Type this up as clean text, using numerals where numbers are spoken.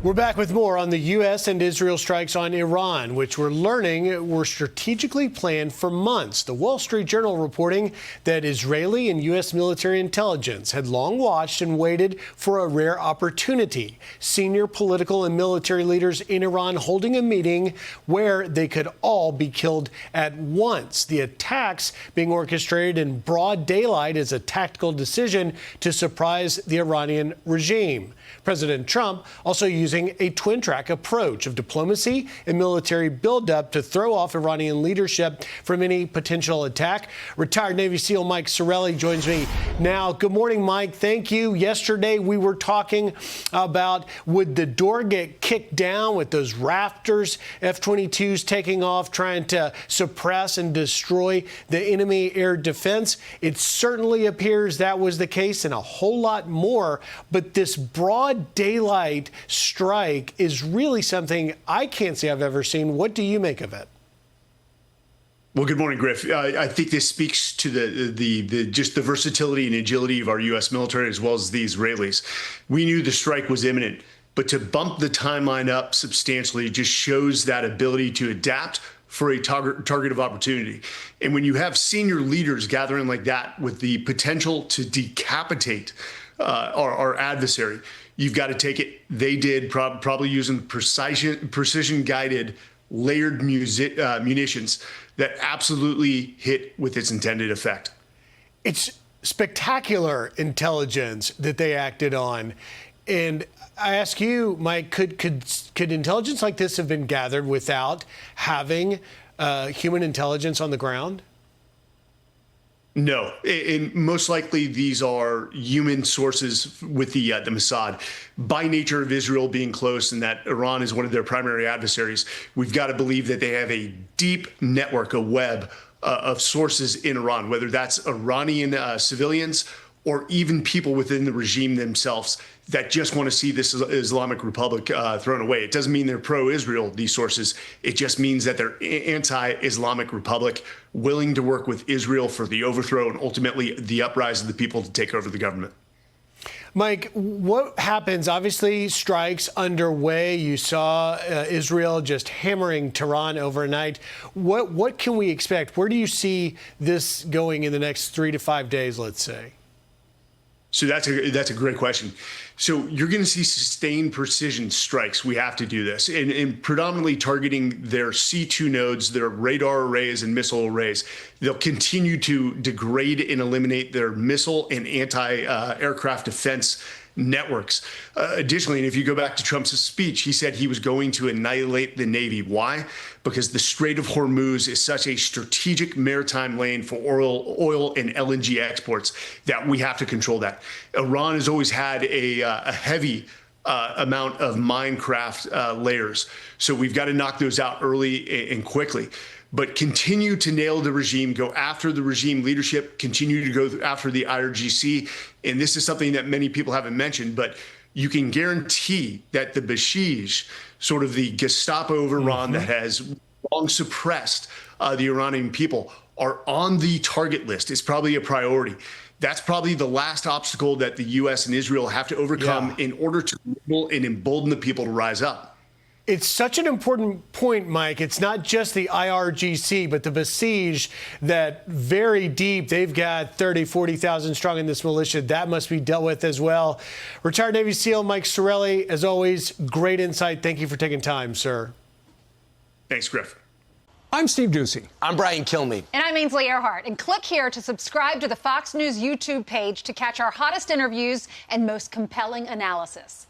We're back with more on the U.S. and Israel strikes on Iran, which we're learning were strategically planned for months. The Wall Street Journal reporting that Israeli and U.S. military intelligence had long watched and waited for a rare opportunity. Senior political and military leaders in Iran holding a meeting where they could all be killed at once. The attacks being orchestrated in broad daylight as a tactical decision to surprise the Iranian regime. President Trump also using a twin-track approach of diplomacy and military buildup to throw off Iranian leadership from any potential attack. Retired Navy SEAL Mike Sarraille joins me now. Good morning, Mike. Thank you. Yesterday, we were talking about would the door get kicked down with those Raptors F-22s taking off, trying to suppress and destroy the enemy air defense. It certainly appears that was the case and a whole lot more. But this broad daylight strike is really something I can't say I've ever seen. What do you make of it? Well, good morning, Griff. I think this speaks to just the versatility and agility of our U.S. military as well as the Israelis. We knew the strike was imminent, but to bump the timeline up substantially just shows that ability to adapt for a target of opportunity. And when you have senior leaders gathering like that with the potential to decapitate our adversary, you've got to take it. They did, probably using precision-guided, layered munitions that absolutely hit with its intended effect. It's spectacular intelligence that they acted on. And I ask you, Mike, could intelligence like this have been gathered without having human intelligence on the ground? No, and most likely these are human sources with the Mossad. By nature of Israel being close and that Iran is one of their primary adversaries, we've got to believe that they have a deep network, a web of sources in Iran, whether that's Iranian civilians or even people within the regime themselves that just want to see this Islamic Republic thrown away. It doesn't mean they're pro-Israel, these sources. It just means that they're anti-Islamic Republic, willing to work with Israel for the overthrow and ultimately the uprising of the people to take over the government. Mike, what happens? Obviously, strikes underway. You saw Israel just hammering Tehran overnight. What can we expect? Where do you see this going in the next 3 to 5 days, let's say? So that's a great question. So you're going to see sustained precision strikes. We have to do this, and predominantly targeting their C2 nodes, their radar arrays and missile arrays. They'll continue to degrade and eliminate their missile and anti-aircraft defense networks. Additionally, and if you go back to Trump's speech, he said he was going to annihilate the Navy. Why? Because the Strait of Hormuz is such a strategic maritime lane for oil and LNG exports that we have to control that. Iran has always had a heavy amount of minecraft layers. So we've got to knock those out early and quickly. But continue to nail the regime, go after the regime leadership, continue to go after the IRGC. And this is something that many people haven't mentioned, but you can guarantee that the Basij, sort of the Gestapo of Iran that has long suppressed the Iranian people, are on the target list. It's probably a priority. That's probably the last obstacle that the U.S. and Israel have to overcome in order to enable and embolden the people to rise up. It's such an important point, Mike. It's not just the IRGC, but the Basij that very deep. They've got 30, 40,000 strong in this militia. That must be dealt with as well. Retired Navy SEAL Mike Sarraille, as always, great insight. Thank you for taking time, sir. Thanks, Griff. I'm Steve Doocy. I'm Brian Kilmeade. And I'm Ainsley Earhart. And click here to subscribe to the Fox News YouTube page to catch our hottest interviews and most compelling analysis.